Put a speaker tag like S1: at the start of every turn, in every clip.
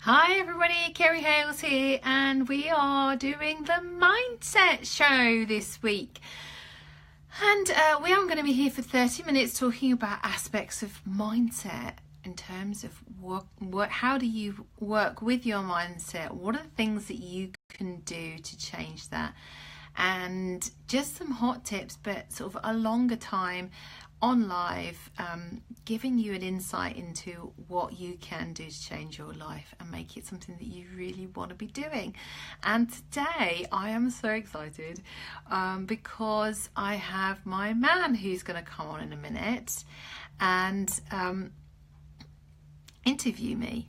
S1: Hi everybody, Kerry Hales here, and we are doing the Mindset Show this week. And we are going to be here for 30 minutes talking about aspects of mindset in terms of how do you work with your mindset? What are the things that you can do to change that? And just some hot tips, but sort of a longer time on live, giving you an insight into what you can do to change your life and make it something that you really want to be doing. And today I am so excited because I have my man who's going to come on in a minute and interview me.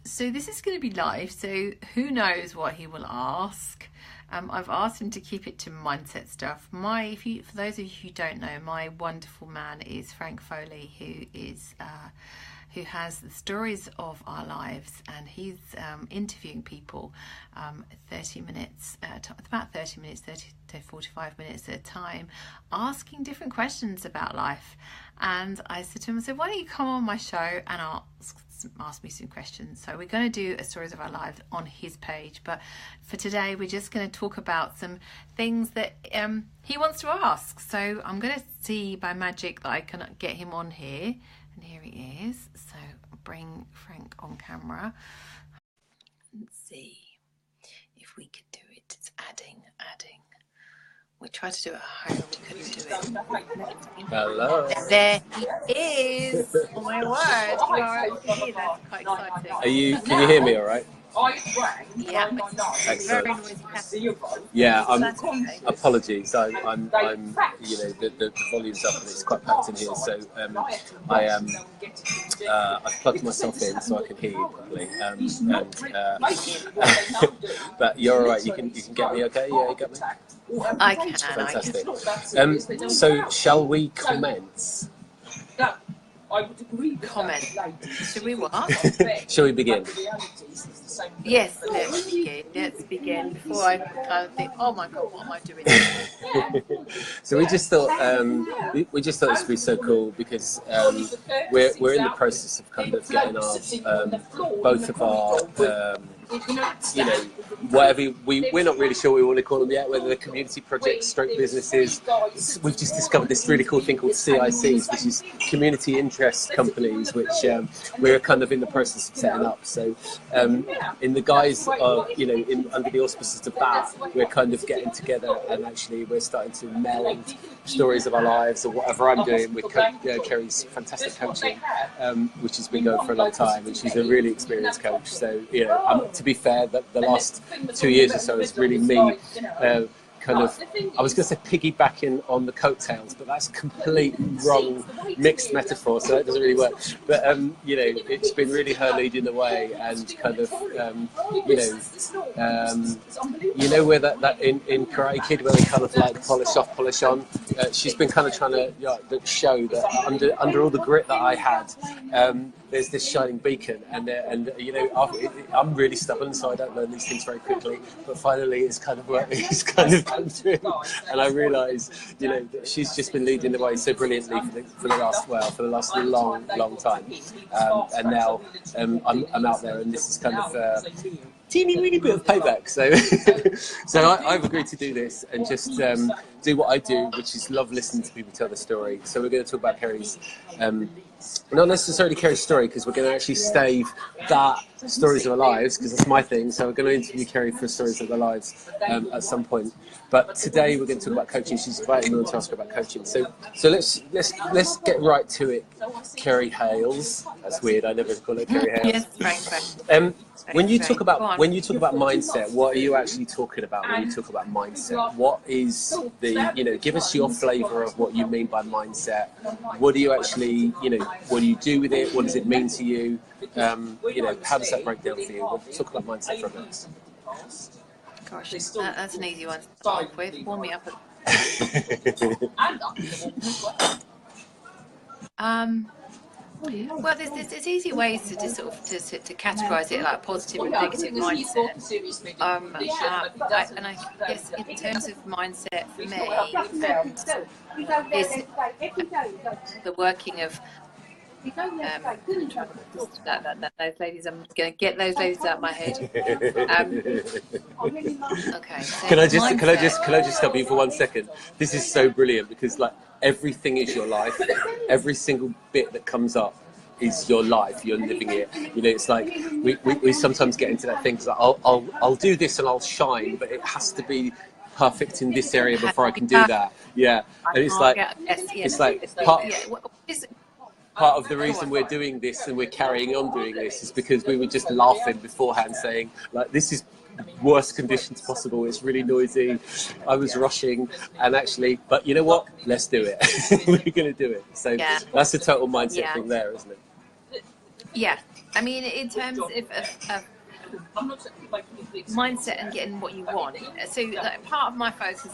S1: So this is going to be live, so who knows what he will ask. I've asked him to keep it to mindset stuff. For those of you who don't know, my wonderful man is Frank Foley, who has the stories of our lives, and he's interviewing people 30 minutes, about 30 minutes, 30 to 45 minutes at a time, asking different questions about life. And I said to him, why don't you come on my show and ask me some questions. So we're going to do a stories of our lives on his page, but for today we're just going to talk about some things that he wants to ask. So I'm going to see by magic that I can get him on here, and here he is. So I'll bring Frank on camera. Let's see if we can do it. It's adding. We tried to do it at home, we couldn't do it.
S2: Hello.
S1: There he is. Oh my word. You are actually here. That's quite exciting.
S2: Can you hear me all right?
S1: Yeah.
S2: Excellent.
S1: Very noisy.
S2: Yeah,
S1: Okay.
S2: apologies. I'm the volume's up and it's quite packed in here, so I've plugged myself in so I can hear you properly. But you're all right. You can get me okay? Yeah, you got me.
S1: I can.
S2: Fantastic. So shall we commence?
S3: I would agree with
S1: comment. Should we what?
S2: Shall we begin?
S1: Yes, let's begin. Before I kind of think, oh my God, what am I doing?
S2: So we just thought this would be so cool because we're in the process of kind of getting our both of our whatever we're not really sure what we want to call them yet, whether they're community projects, stroke businesses. We've just discovered this really cool thing called CICs, which is community interest companies, which we're kind of in the process of setting up. So in the guise of, under the auspices of that, we're kind of getting together and actually we're starting to meld stories of our lives or whatever I'm doing with Kerry's fantastic coaching, which has been going for a long time, and she's a really experienced coach. So, to be fair, the last 2 years or so is really me kind of, I was going to say piggybacking on the coattails, but that's a complete wrong mixed metaphor, so that doesn't really work. But it's been really her leading the way, and kind of where that in Karate Kid where they kind of like polish off, polish on. She's been kind of trying to show that under all the grit that I had, there's this shining beacon, and I'm really stubborn, so I don't learn these things very quickly. But finally, it's kind of come through, and I realise, that she's just been leading the way so brilliantly for the last long time, and now I'm out there, and this is kind of teeny bit of payback. So I've agreed to do this and just do what I do, which is love listening to people tell their story. So we're going to talk about Kerry's. Not necessarily Kerry's story, because we're going to actually stave that stories of our lives, because that's my thing. So we're going to interview Kerry for stories of their lives at some point. But today we're going to talk about coaching. She's invited me on to ask her about coaching. So let's get right to it. Kerry Hales. That's weird. I never call her Kerry Hales.
S1: Yes, right.
S2: When you talk about mindset, what are you actually talking about when you talk about mindset? What is give us your flavour of what you mean by mindset. What do you actually, what do you do with it? What does it mean to you? How does that break down for you? We'll talk about mindset for a minute.
S1: Gosh, that's an easy one to start with. Warm me up. Well, there's easy ways to just sort of to categorise it, like positive and negative mindset. And I guess in terms of mindset for me, is the working of those ladies, I'm going to get those ladies out of my head. Okay. So
S2: Can I just stop you for 1 second? This is so brilliant because like everything is your life. Every single bit that comes up is your life. You're living it. You know, it's like we sometimes get into that thing. Like, I'll do this and I'll shine, but it has to be perfect in this area before I can do that. Yeah, and it's like part of the reason we're doing this and we're carrying on doing this is because we were just laughing beforehand, saying like, this is worst conditions possible. It's really noisy. I was rushing, and actually, but you know what? Let's do it. We're going to do it. So that's a total mindset thing there, isn't it?
S1: Yeah, I mean, in terms of mindset and getting what you want. So like, part of my focus,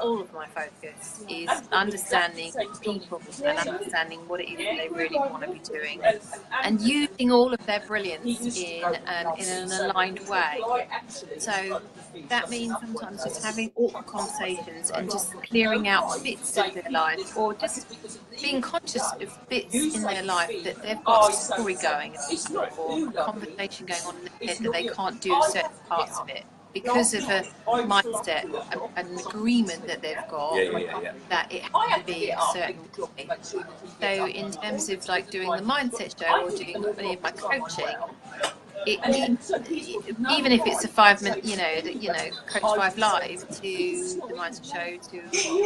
S1: all of my focus is understanding people and understanding what it is that they really want to be doing, and using all of their brilliance in an aligned way. So that means sometimes just having awkward conversations and just clearing out bits of their life, or just being conscious of bits in their life that they've got a story going, or a conversation going on in their head that they can't do certain parts of it because of a mindset, an agreement that they've got that it has to be a certain way. So in terms of like doing the mindset show or doing any of my coaching, even if it's a 5-minute, Coach 5 Live, to the mindset show, to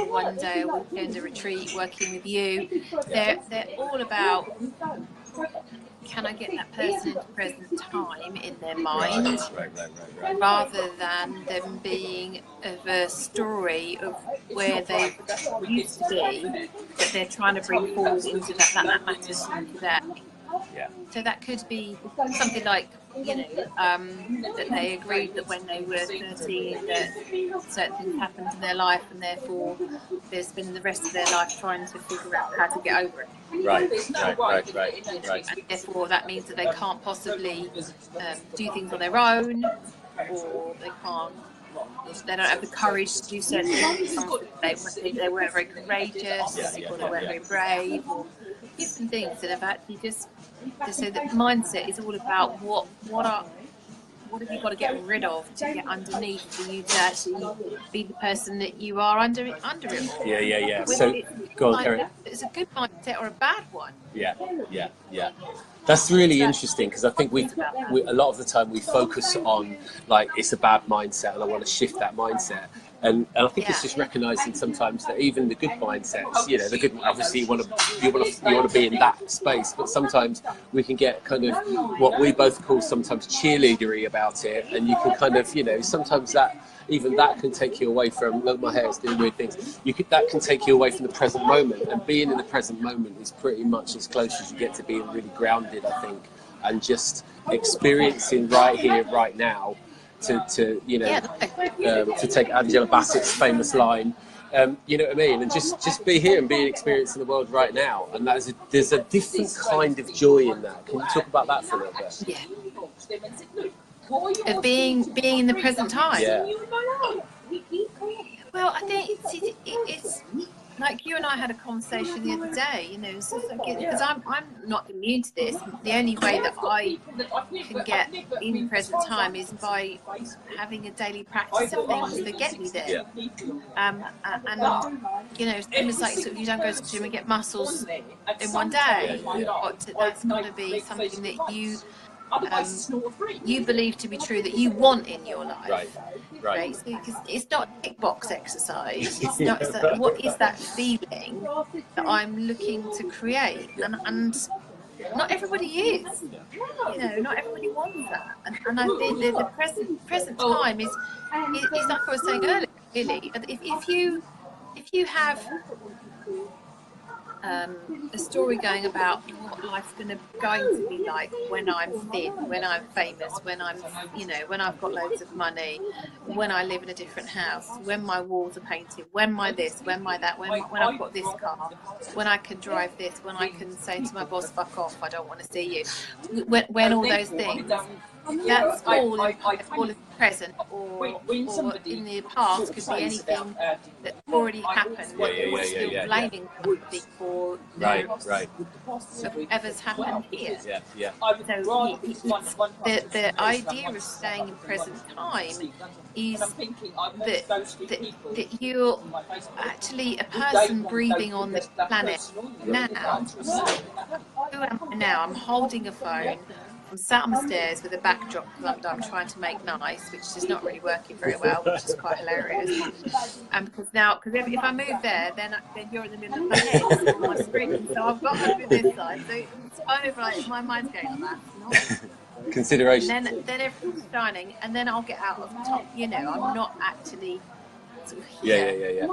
S1: one day a weekend, a retreat, working with you, they're all about, can I get that person into present time in their mind, rather than them being of a story of where they used to be, that they're trying to bring forward into that matters today. So that could be something like, that they agreed that when they were 13 that certain things happened in their life, and therefore they've spent the rest of their life trying to figure out how to get over it.
S2: Right.
S1: And therefore that means that they can't possibly do things on their own, or they don't have the courage to do certain things. They weren't very courageous, or they weren't very brave, or different things that have actually just. So the mindset is all about what have you got to get rid of to get underneath for you to actually be the person that you are under it all.
S2: Yeah. So go on, Kerry.
S1: It's a good mindset or a bad one. Yeah.
S2: That's really interesting, because I think we a lot of the time we focus on like it's a bad mindset and I want to shift that mindset. And I think it's just recognizing sometimes that even the good mindsets, the good, obviously you want to be in that space, but sometimes we can get kind of what we both call sometimes cheerleadery about it, and you can kind of, sometimes that can take you away from, look, my hair is doing weird things. That can take you away from the present moment, and being in the present moment is pretty much as close as you get to being really grounded, I think, and just experiencing right here, right now. To take Angela Bassett's famous line, you know what I mean, and just be here and be experiencing the world right now, and there's a different kind of joy in that. Can you talk about that for a little bit?
S1: Yeah. Of being in the present time.
S2: Yeah.
S1: Well, I think it's like you and I had a conversation the other day, because I'm not immune to this. The only way that I can get in present time is by having a daily practice of things that get me there. And it's like you don't go to the gym and get muscles in one day. That's got to be something that you believe to be true, that you want in your life. Right. So, because it's not a tick box exercise. It's not. What is that feeling that I'm looking to create? And not everybody is. Not everybody wants that. And I think the present time is like I was saying earlier. Really, if you have a story going about what life's going to be like when I'm thin, when I'm famous, when I've got loads of money, when I live in a different house, when my walls are painted, when my this, when my that, when I've got this car, when I can drive this, when I can say to my boss, fuck off, I don't want to see you, when all those things, That all is present, or in the past could be anything that's already happened. We're still blaming somebody for whatever's happened here. So the idea of staying in present time is that you're actually a person breathing on this planet now. Who am I now? I'm holding a phone. I'm sat on the stairs with a backdrop because I'm trying to make nice, which is not really working very well, which is quite hilarious. Because if I move there, then you're in the middle of my head on my screen. So I've got to move this side. So it's kind of like my mind's going on that.
S2: Consideration.
S1: Then everything's shining, and then I'll get out of the top. I'm not actually sort of here,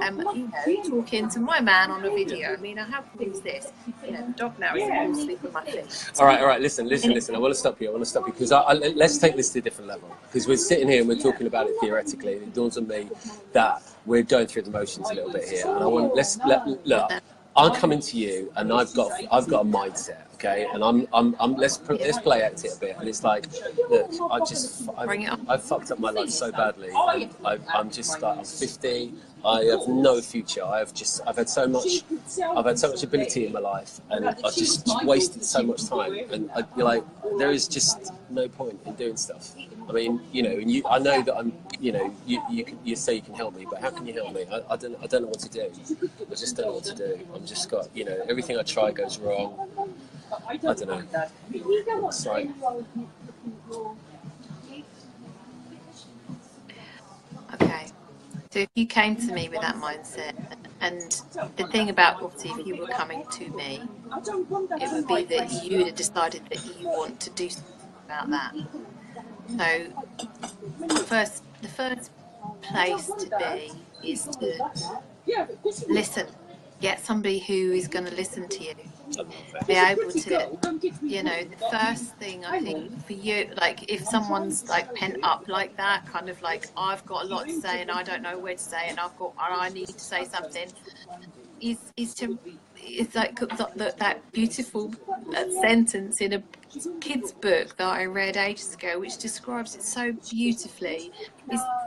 S1: talking to my man on a video. I mean, how cool is this? The dog now is sleeping on my feet.
S2: All right. Listen. I want to stop you because let's take this to a different level. Because we're sitting here and we're talking about it theoretically, and it dawns on me that we're going through the motions a little bit here. And I want look. I'm coming to you, and I've got a mindset, okay? And let's play act it a bit. And it's like, look, I've fucked up my life so badly. And I'm 50. I have no future. I've had so much ability in my life, and I've just wasted so much time. And you're like, there is just no point in doing stuff. I mean, and I know that I'm, you say you can help me, but how can you help me? I don't know what to do. I just don't know what to do. I'm just got, everything I try goes wrong. I don't know. It's like...
S1: Okay. So if you came to me with that mindset, and the thing about, obviously, if you were coming to me, it would be that you had decided that you want to do something about that. So the first place to be is to listen. Get somebody who is going to listen to you. Be able to, the first thing I think for you, like if someone's like pent up like that, kind of like I've got a lot to say and I don't know where to say, and I need to say something, it's like that beautiful sentence in a kid's book that I read ages ago, which describes it so beautifully,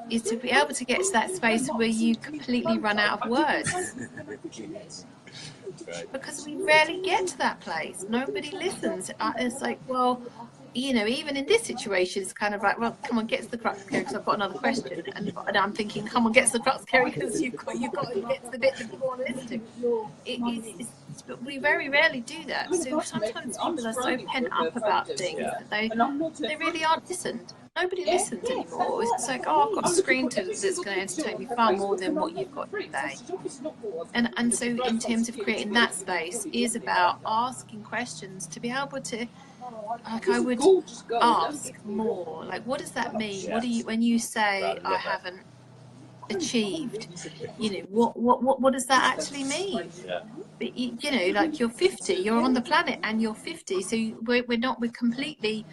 S1: is to be able to get to that space where you completely run out of words. Because we rarely get to that place. Nobody listens. It's like, well, even in this situation, it's kind of like, well, come on, get to the crux, Kerry, because I've got another question. And I'm thinking, come on, get to the crux, Kerry, because you've got to get to the bit that you want to listen to. But we very rarely do that. So sometimes people are so pent up about things that they really aren't listened. Nobody listens anymore. It's like, oh, I've got a screen that's going to entertain me far more than what you've got to say. And so in terms of creating that space is about asking questions to be able to, like I would ask more, like, what does that mean? What do you, when you say I haven't achieved, what does that actually mean? But like you're 50, you're on the planet and you're 50, so we're completely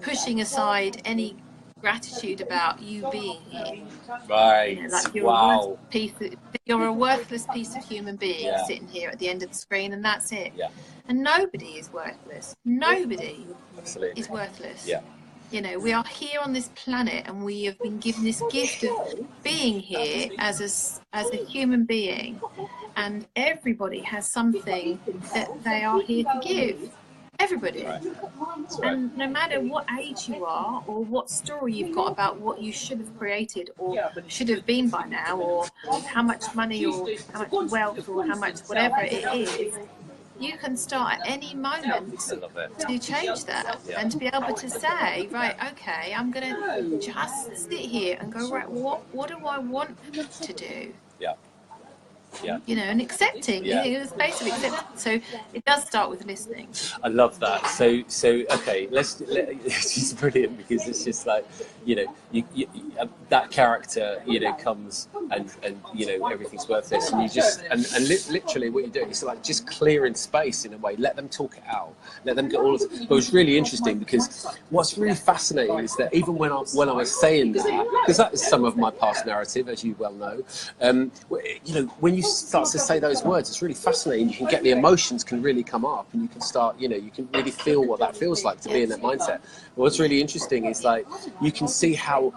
S1: pushing aside any gratitude about you being here.
S2: Right.
S1: Like you're a worthless piece of human being sitting here at the end of the screen, and that's it. And nobody is worthless. Nobody is worthless. We are here on this planet, and we have been given this gift of being here as a human being, and everybody has something that they are here to give. Everybody. And no matter what age you are, or what story you've got about what you should have created or should have been by now, or how much money or how much wealth or how much whatever it is, you can start at any moment to change that and to be able to say, right, okay, I'm going to just sit here and go, right, what do I want to do? And accepting, the space of acceptance. So it does start with listening.
S2: I love that. So okay, it's just brilliant, because it's just like, that character, comes and everything's worthless, and you just and literally what you're doing is like just clearing space in a way. Let them talk it out. Let them get all of it. But it's really interesting, because what's really fascinating is that even when I was saying that, because that is some of my past narrative, as you well know, when you you start to say those words, it's really fascinating. You can get the emotions can really come up, and you can start, you know, you can really feel what that feels like to be in that mindset. But what's really interesting is like you can see how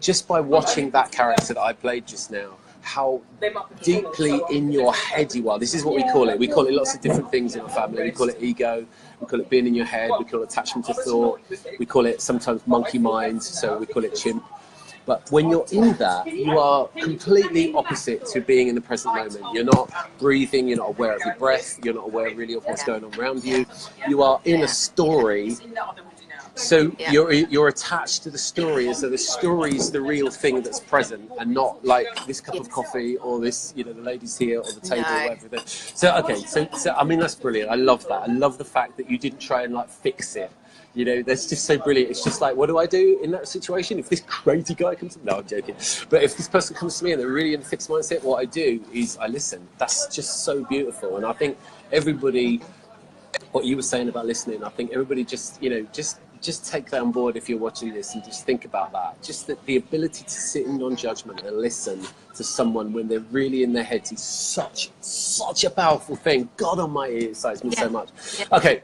S2: just by watching that character that I played just now, how deeply in your head you are. This is what we call it. We call it lots of different things in our family. We call it ego. We call it being in your head. We call it attachment to thought. We call it sometimes monkey mind. So we call it chimp. But when you're in that, you are completely opposite to being in the present moment. You're not breathing, you're not aware of your breath, you're not aware really of what's going on around you. You are in a story. So you're attached to the story as though the story is the real thing that's present, and not like this cup of coffee or this, you know, the ladies here or the table or whatever. So okay, so I mean, that's brilliant. I love that. I love the fact that you didn't try and like fix it. You know, that's just so brilliant. It's just like, what do I do in that situation? If this crazy guy comes to me, no, I'm joking. But if this person comes to me and they're really in a fixed mindset, what I do is I listen. That's just so beautiful. And I think everybody, what you were saying about listening, I think everybody just, you know, just take that on board if you're watching this and just think about that. Just that the ability to sit in non-judgment and listen to someone when they're really in their heads is such a powerful thing. God almighty, it excites me so much. Okay.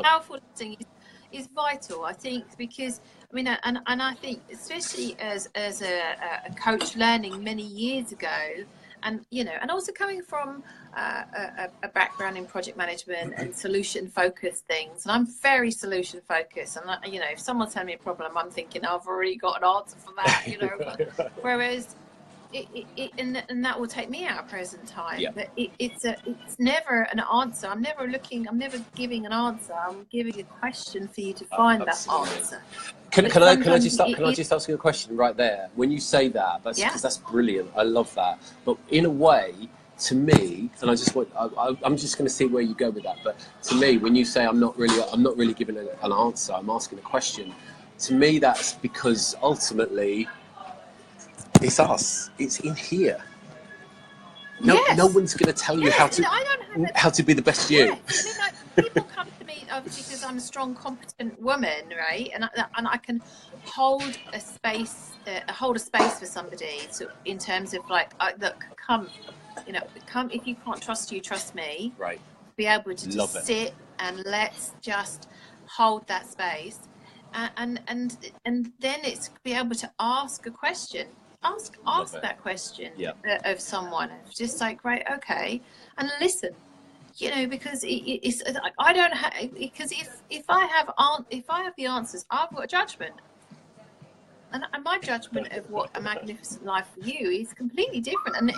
S1: Powerful listening is vital, I think, because I mean, and I think especially as a coach learning many years ago, and you know, and also coming from a background in project management and solution focused things, and I'm very solution focused, and you know, if someone's telling me a problem, I'm thinking I've already got an answer for that, you know. Whereas and that will take me out of present time. But it's never an answer. I'm never giving an answer. I'm giving a question for you to find that answer.
S2: Can I just ask you a question right there? When you say that, because that's brilliant. I love that. But in a way, to me, and I'm just going to see where you go with that. But to me, when you say I'm not really giving an answer, I'm asking a question. To me, that's because ultimately, it's us. It's in here. No one's going to tell you how to be the best you.
S1: Yes. People come to me because I'm a strong, competent woman, right? And I can hold a space for somebody. So in terms of like, look, come if you can't trust you, trust me.
S2: Right.
S1: Be able to just sit and let's just hold that space, and then it's be able to ask a question. Ask that question of someone. It's just like, right, okay, and listen. You know, because it's I don't have, because if I have the answers, I've got a judgment, and my judgment of what a magnificent life for you is completely different, and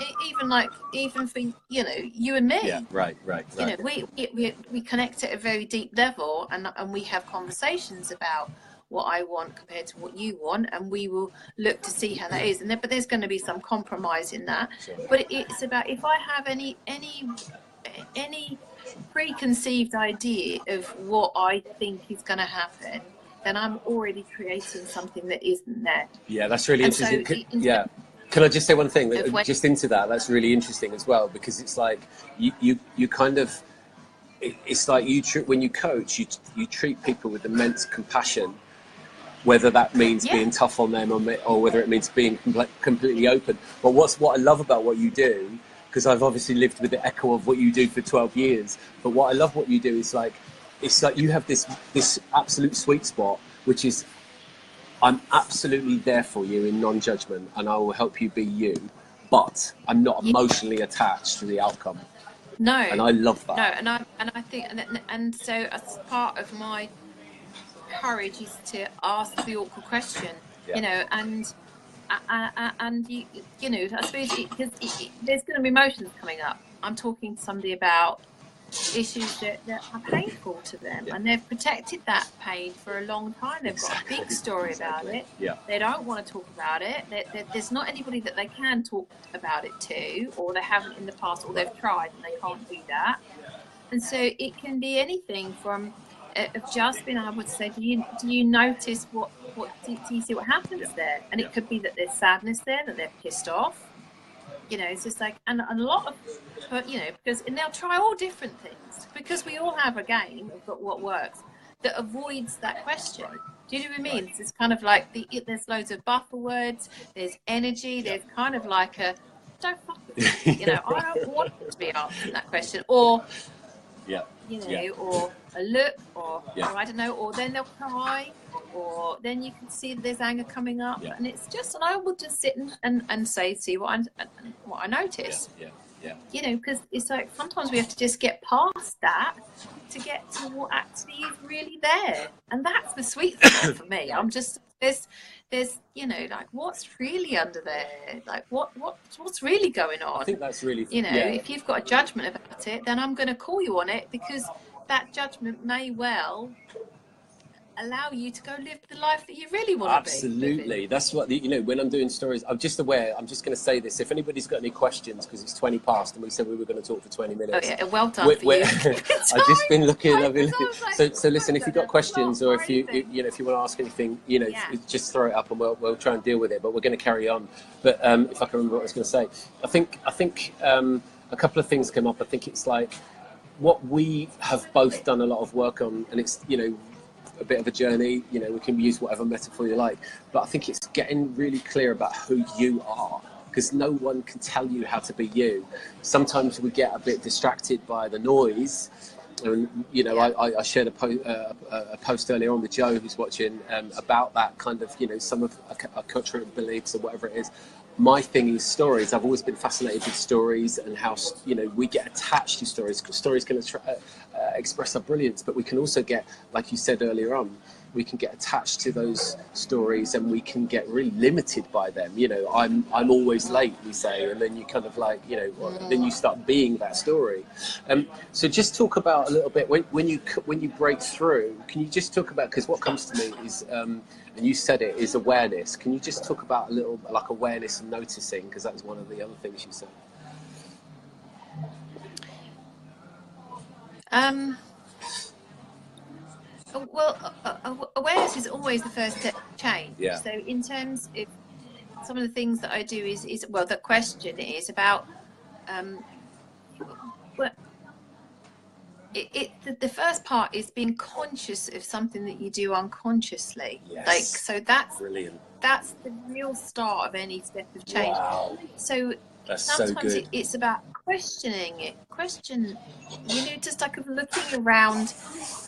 S1: even for you and me.
S2: Right.
S1: You know, we connect at a very deep level, and we have conversations about what I want compared to what you want, and we will look to see how that is. But there's going to be some compromise in that. Sure. But it's about, if I have any preconceived idea of what I think is going to happen, then I'm already creating something that isn't there.
S2: Yeah, that's really interesting. Can I just say one thing? Just into that, that's really interesting as well, because it's like you kind of, it's like when you coach, you treat people with immense compassion, whether that means being tough on them or whether it means being completely open. But what I love about what you do, because I've obviously lived with the echo of what you do for 12 years, but what I love what you do is like, it's like you have this absolute sweet spot, which is, I'm absolutely there for you in non-judgment, and I will help you be you, but I'm not emotionally attached to the outcome.
S1: No.
S2: And I love that.
S1: No, and I think, and so as part of my courage is to ask the awkward question, you know, and you know, I suppose there's going to be emotions coming up. I'm talking to somebody about issues that are painful to them, and they've protected that pain for a long time. They've got a big story about it. They don't want to talk about it. There's not anybody that they can talk about it to, or they haven't in the past, or they've tried and they can't do that. And so it can be anything from of just being able to say, do you notice what do you see what happens there? And it could be that there's sadness there, that they're pissed off. You know, it's just like, and a lot of, you know, and they'll try all different things, because we all have a game of what works that avoids that question. Do you know what I mean? It's kind of like there's loads of buffer words, there's energy, there's kind of like don't fuck with me. You know, I don't want to be asking that question, or
S2: Yeah.
S1: you know,
S2: Yeah.
S1: or a look, or
S2: Yeah.
S1: I don't know, or then they'll cry, or then you can see that there's anger coming up,
S2: Yeah.
S1: and it's just, and I will just sit and say, see what I notice.
S2: Yeah. Yeah.
S1: You know, because it's like sometimes we have to just get past that to get to what actually is really there, and that's the sweet spot for me. I'm just there's you know, like, what's really under there, like what's really going on.
S2: I think that's really,
S1: you know,
S2: yeah.
S1: if you've got a judgment about it, then I'm going to call you on it, because that judgment may well allow you to go live the life that you really want to be
S2: Absolutely.
S1: living.
S2: That's what, you know, when I'm doing stories, I'm just aware, I'm just going to say this. If anybody's got any questions, because it's 20 past and we said we were going to talk for 20 minutes.
S1: Oh yeah, well done for you.
S2: I've just been looking,
S1: Like,
S2: so listen, if you've got questions, or if you
S1: anything.
S2: know, if you want to ask anything, you know,
S1: Yeah.
S2: just throw it up and we'll try and deal with it, but we're going to carry on. But if I can remember what I was going to say, I think a couple of things come up. I think it's like what we have both done a lot of work on, and it's, you know, a bit of a journey, you know, we can use whatever metaphor you like, but I think it's getting really clear about who you are, because no one can tell you how to be you. Sometimes we get a bit distracted by the noise, and you know,
S1: Yeah.
S2: I shared a post earlier on with Joe, who's watching, about that kind of, you know, some of our cultural beliefs or whatever it is. My thing is stories. I've always been fascinated with stories and how, you know, we get attached to stories. Stories can express our brilliance, but we can also get, like you said earlier on, we can get attached to those stories and we can get really limited by them. You know, I'm always late, we say, and then you kind of like, you know, then you start being that story. So just talk about a little bit when you break through. Can you just talk about, because what comes to me is, and you said it, is awareness. Can you just talk about a little, like, awareness and noticing, because that was one of the other things you said.
S1: Well, awareness is always the first step to change.
S2: Yeah.
S1: So in terms of some of the things that I do is well, the question is about well, the first part is being conscious of something that you do unconsciously.
S2: Yes.
S1: Like, so that's
S2: Brilliant.
S1: That's the real start of any step of change.
S2: Wow.
S1: So
S2: That's
S1: sometimes
S2: so good.
S1: it's about questioning it. You know, just like of looking around.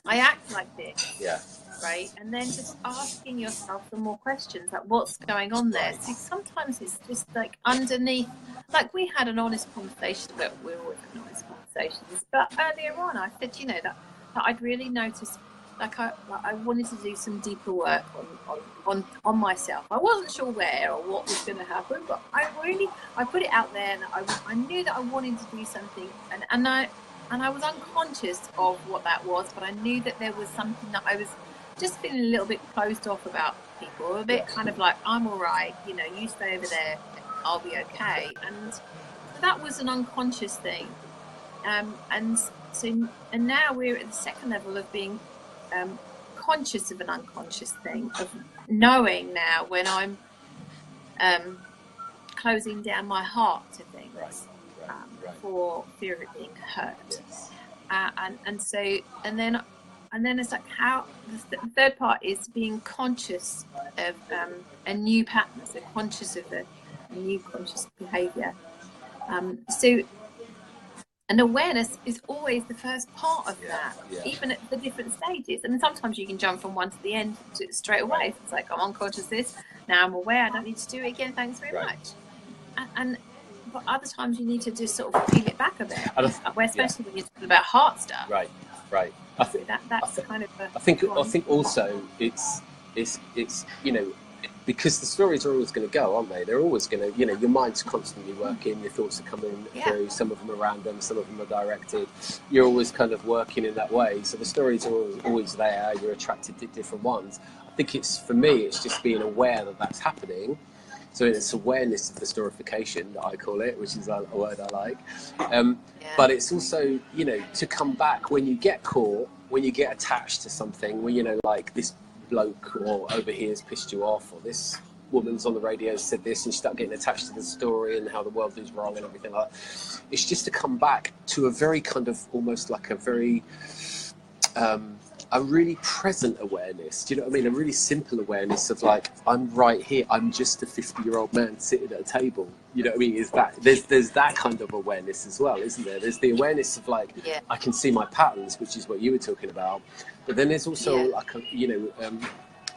S1: I act like this.
S2: Yeah.
S1: Right, and then just asking yourself some more questions, like what's going on there.
S2: Right.
S1: So sometimes it's just like underneath, like we had an honest conversation, but we're always having honest conversations. But earlier on, I said, you know, that I'd really noticed, like I wanted to do some deeper work on myself. I wasn't sure where or what was going to happen, but I put it out there, and I knew that I wanted to do something, and I was unconscious of what that was, but I knew that there was something that I was just feeling a little bit closed off about people, a bit kind of like, I'm all right, you know, you stay over there, I'll be okay. And so that was an unconscious thing. And now we're at the second level of being conscious of an unconscious thing, of knowing now when I'm closing down my heart to things. Right. For fear of being hurt. Yes. And then it's like how the third part is being conscious of a new pattern, so conscious of a new conscious behaviour. So an awareness is always the first part of that, even at the different stages. And sometimes you can jump from one to the end straight away. It's like, I'm unconscious this, now I'm aware, I don't need to do it again, thanks very much. But other times you need to just sort of peel it back a bit, especially when you're talking about heart stuff.
S2: Right.
S1: I think that's kind of.
S2: I think also it's you know, because the stories are always going to go, aren't they? They're always going to, you know, your mind's constantly working, your thoughts are coming through. Some of them are random, some of them are directed. You're always kind of working in that way. So the stories are always there. You're attracted to different ones. I think for me, it's just being aware that that's happening. So it's awareness of the storification, that I call it, which is a word I like. But it's also, you know, to come back when you get caught, when you get attached to something, when, you know, like this bloke or over here has pissed you off, or this woman's on the radio said this, and you start getting attached to the story and how the world is wrong and everything like that. It's just to come back to a very kind of almost like a very a really present awareness. Do you know what I mean? A really simple awareness of like, I'm right here. I'm just a 50-year-old man sitting at a table. You know what I mean? Is that there's that kind of awareness as well, isn't there? There's the awareness of like, I can see my patterns, which is what you were talking about. But then there's also like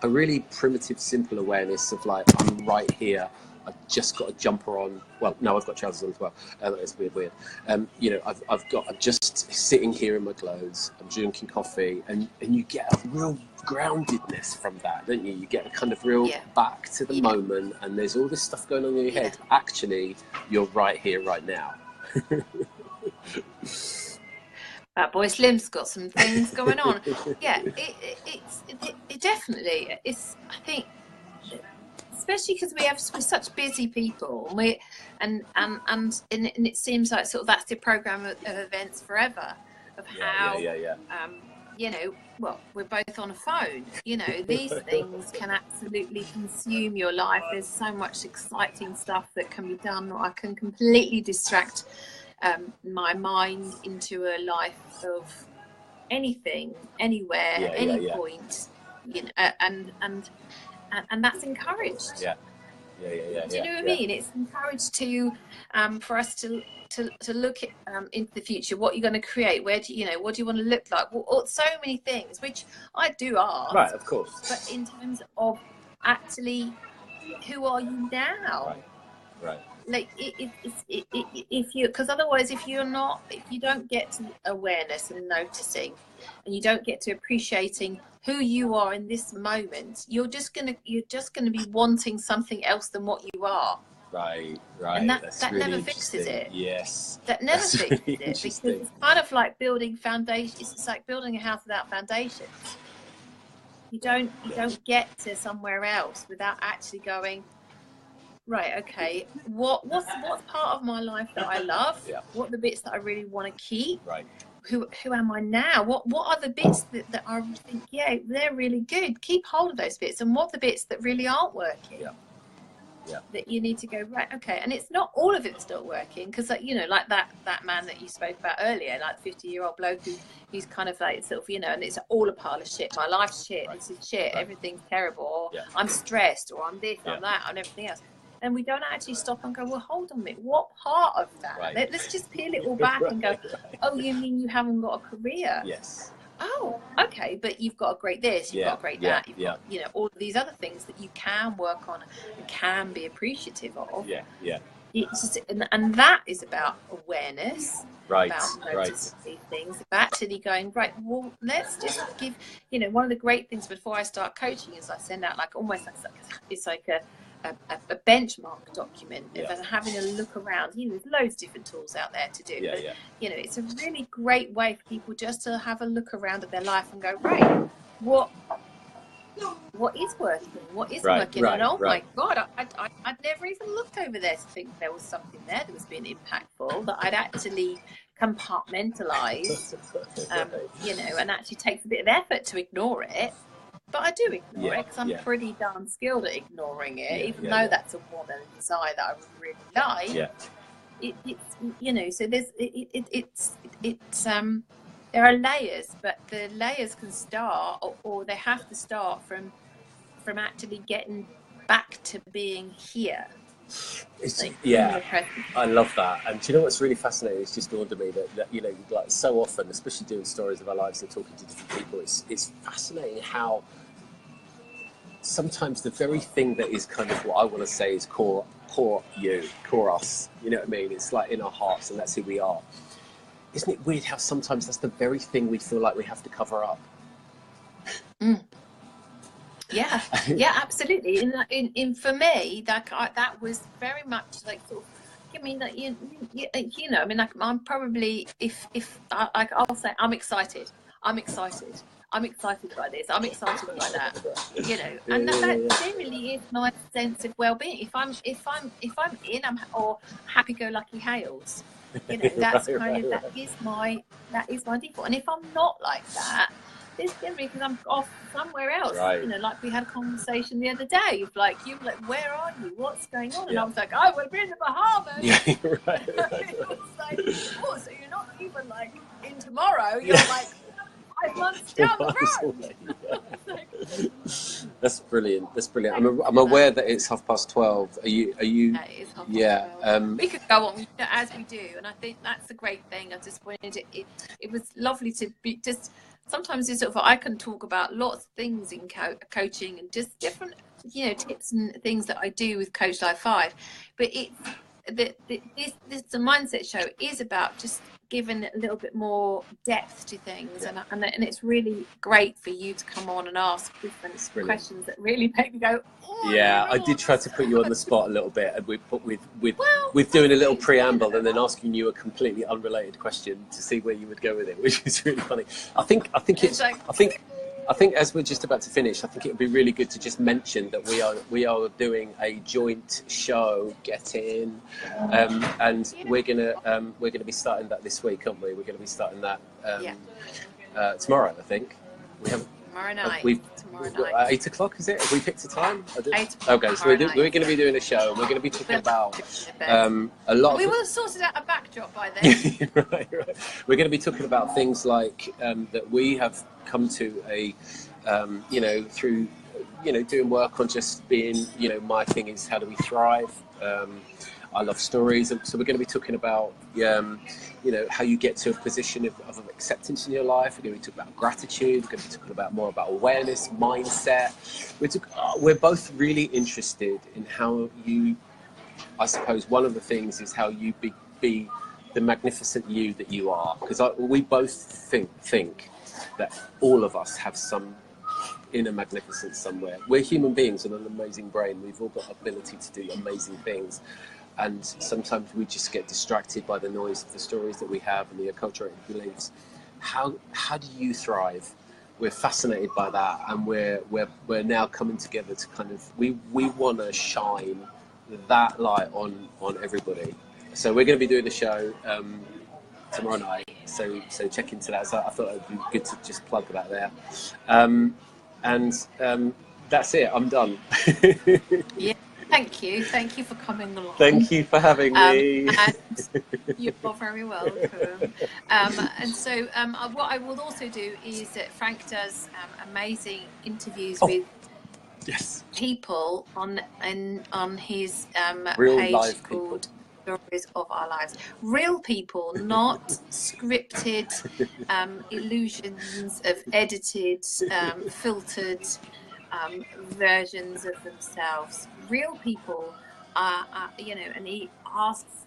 S2: a really primitive, simple awareness of like, I'm right here. I've just got a jumper on. Well, no, I've got trousers on as well. It's weird. I'm just sitting here in my clothes. I'm drinking coffee, and you get a real groundedness from that, don't you? You get a kind of real back to the moment, and there's all this stuff going on in your head. Actually, you're right here, right now.
S1: That boy Slim's got some things going on. Yeah, it definitely. It's, I think, especially because we're such busy people, and it seems like sort of that's the program of events forever, of how well, we're both on a phone. You know, these things can absolutely consume your life. There's so much exciting stuff that can be done. I can completely distract my mind into a life of anything, anywhere, any point. You know, and that's encouraged. Do you know what I mean? It's encouraged to for us to look at into the future. What you're going to create? Where do you know? What do you want to look like? Well, so many things, which I do ask.
S2: Right, of course.
S1: But in terms of actually, who are you now?
S2: Right.
S1: Like if you, because otherwise, if you don't get to awareness and noticing, and you don't get to appreciating who you are in this moment, you're just gonna be wanting something else than what you are.
S2: Right.
S1: And that
S2: really
S1: never fixes it.
S2: Yes.
S1: That never fixes
S2: really
S1: it, because it's kind of like building foundations. It's like building a house without foundations. You don't get to somewhere else without actually going, right, okay, what's part of my life that I love? What are the bits that I really want to keep?
S2: Right.
S1: Who am I now? What are the bits that I think, they're really good? Keep hold of those bits. And what are the bits that really aren't working? That you need to go, right, okay. And it's not all of it's not working, because like that man that you spoke about earlier, like the 50-year-old bloke who's kind of like sort of, and it's all a pile of shit. My life's shit. This is shit. Everything's terrible. Or I'm stressed, or I'm this, I'm that, and everything else. And we don't actually stop and go, well, hold on a minute, what part of that? Let's just peel it all back and go, oh, you mean you haven't got a career?
S2: Yes.
S1: Oh, okay, but you've got a great this, you've got a great that, you've got, all of these other things that you can work on and can be appreciative of. It's just, and that is about awareness, about noticing these things, about actually going, right, well, let's just give, one of the great things before I start coaching is I send out like almost it's like a benchmark document of having a look around. There's loads of different tools out there to do, but it's a really great way for people just to have a look around at their life and go, right, what is working, what isn't working, and my God, I'd never even looked over there to think there was something there that was being impactful, that I'd actually compartmentalised, and actually takes a bit of effort to ignore it. But I do ignore it because I'm pretty darn skilled at ignoring it, even though that's a want and a desire that I would really like. It's so there's it's there are layers, but the layers can start, or they have to start from actually getting back to being here.
S2: I love that. And do you know what's really fascinating? It's just dawned on me that like so often, especially doing stories of our lives and talking to different people, it's fascinating how sometimes the very thing that is kind of what I want to say is core us. You know what I mean? It's like in our hearts, and that's who we are. Isn't it weird how sometimes that's the very thing we feel like we have to cover up?
S1: Yeah, absolutely. In for me, that was very much like sort of. I mean, that I mean, like I'm probably I'll say I'm excited by this. I'm excited by that. And that generally is my sense of well-being. If I'm or happy-go-lucky Hales. That's kind of that is my default. And if I'm not like that, it's generally because I'm off somewhere else. Like we had a conversation the other day. You were like, where are you? What's going on? And I was like, oh, we're in the Bahamas. It was like, oh, so you're not even like in tomorrow. You're like 5 5 months down the
S2: Miles
S1: road.
S2: away. That's brilliant. That's brilliant. I'm aware that it's 12:30. Are you?
S1: That is half past
S2: Yeah.
S1: 12. We could go on as we do, and I think that's a great thing. I just wanted it was lovely to be just. Sometimes it's sort of I can talk about lots of things in coaching and just different tips and things that I do with Coach Life 5, but it's the mindset show is about just giving a little bit more depth to things, and it's really great for you to come on and ask different questions that really make me go, oh,
S2: yeah, I did try to put you on the spot a little bit, and with doing a little preamble and then asking you a completely unrelated question to see where you would go with it, which is really funny. I think as we're just about to finish, I think it would be really good to just mention that we are doing a joint show, Get In, and we're gonna be starting that this week, aren't we? We're gonna be starting that tomorrow, I think. We have
S1: tomorrow night. Tomorrow night.
S2: 8 o'clock, is it? Have we picked a time?
S1: 8 o'clock.
S2: Okay, so we're going to be doing a show, and we're going to be talking about a lot.
S1: We will have sorted out a backdrop by then.
S2: Right. We're going to be talking about things like that we have come to through doing work on just being, my thing is how do we thrive. I love stories, and so we're going to be talking about how you get to a position of acceptance in your life. We're going to be talking about gratitude. We're going to be talking more about awareness, mindset. We're both really interested in how you, I suppose one of the things is how you be the magnificent you that you are, because we both think that all of us have some inner magnificence somewhere. We're human beings with an amazing brain. We've all got ability to do amazing things. And sometimes we just get distracted by the noise of the stories that we have and the acculturated beliefs. How do you thrive? We're fascinated by that, and we're now coming together to kind of we want to shine that light on everybody. So we're going to be doing the show tomorrow night. So check into that. So I thought it'd be good to just plug that there. That's it. I'm done.
S1: Yeah. Thank you for coming along.
S2: Thank you for having me.
S1: And you're very welcome. And so what I will also do is that Frank does amazing interviews with people on his page called Stories of Our Lives. Real people, not scripted illusions of edited, filtered versions of themselves. Real people are and he asks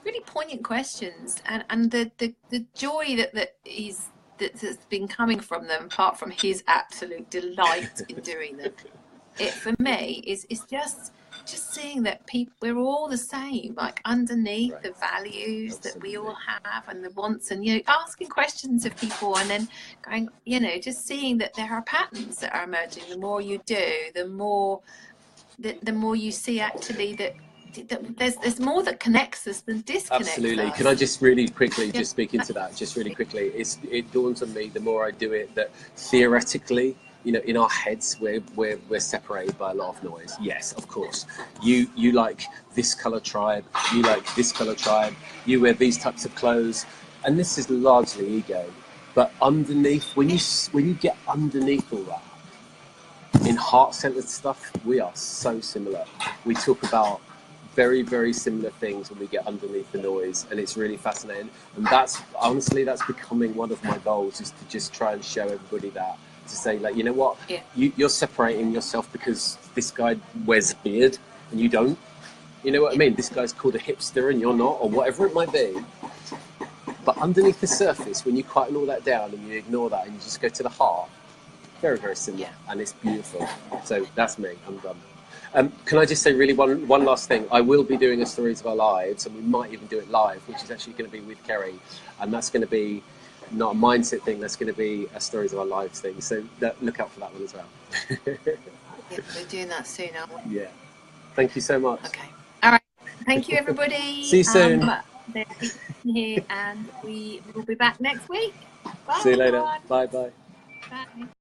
S1: really poignant questions, and the joy that's been coming from them, apart from his absolute delight in doing them, it for me is just seeing that we're all the same, like underneath the values that we all have and the wants, and asking questions of people, and then going just seeing that there are patterns that are emerging. The more you do, the more you see actually that there's more that connects us than disconnects
S2: Absolutely.
S1: us.
S2: Can I just really quickly just speak into that just really quickly? It dawns on me the more I do it that theoretically, in our heads, we're separated by a lot of noise. Yes, of course. You like this colour tribe. You like this colour tribe. You wear these types of clothes, and this is largely ego. But underneath, when you get underneath all that, in heart-centered stuff, we are so similar. We talk about very, very similar things when we get underneath the noise, and it's really fascinating. And that's becoming one of my goals, is to just try and show everybody that. To say, like, you know what, you're separating yourself because this guy wears a beard and you don't. You know what I mean? This guy's called a hipster and you're not, or whatever it might be. But underneath the surface, when you quieten all that down and you ignore that and you just go to the heart, very, very similar, and it's beautiful. So that's me. I'm done. Can I just say really one last thing? I will be doing a Stories of Our Lives, and we might even do it live, which is actually going to be with Kerry, and that's going to be not a mindset thing, that's going to be a Stories of Our Lives thing. So look out for that one as well.
S1: We're doing that soon, aren't we?
S2: Yeah. Thank you so much.
S1: Okay. All right. Thank you, everybody.
S2: See you soon.
S1: Here, and we will be back next week. Bye.
S2: See you later. Bye.
S1: Bye.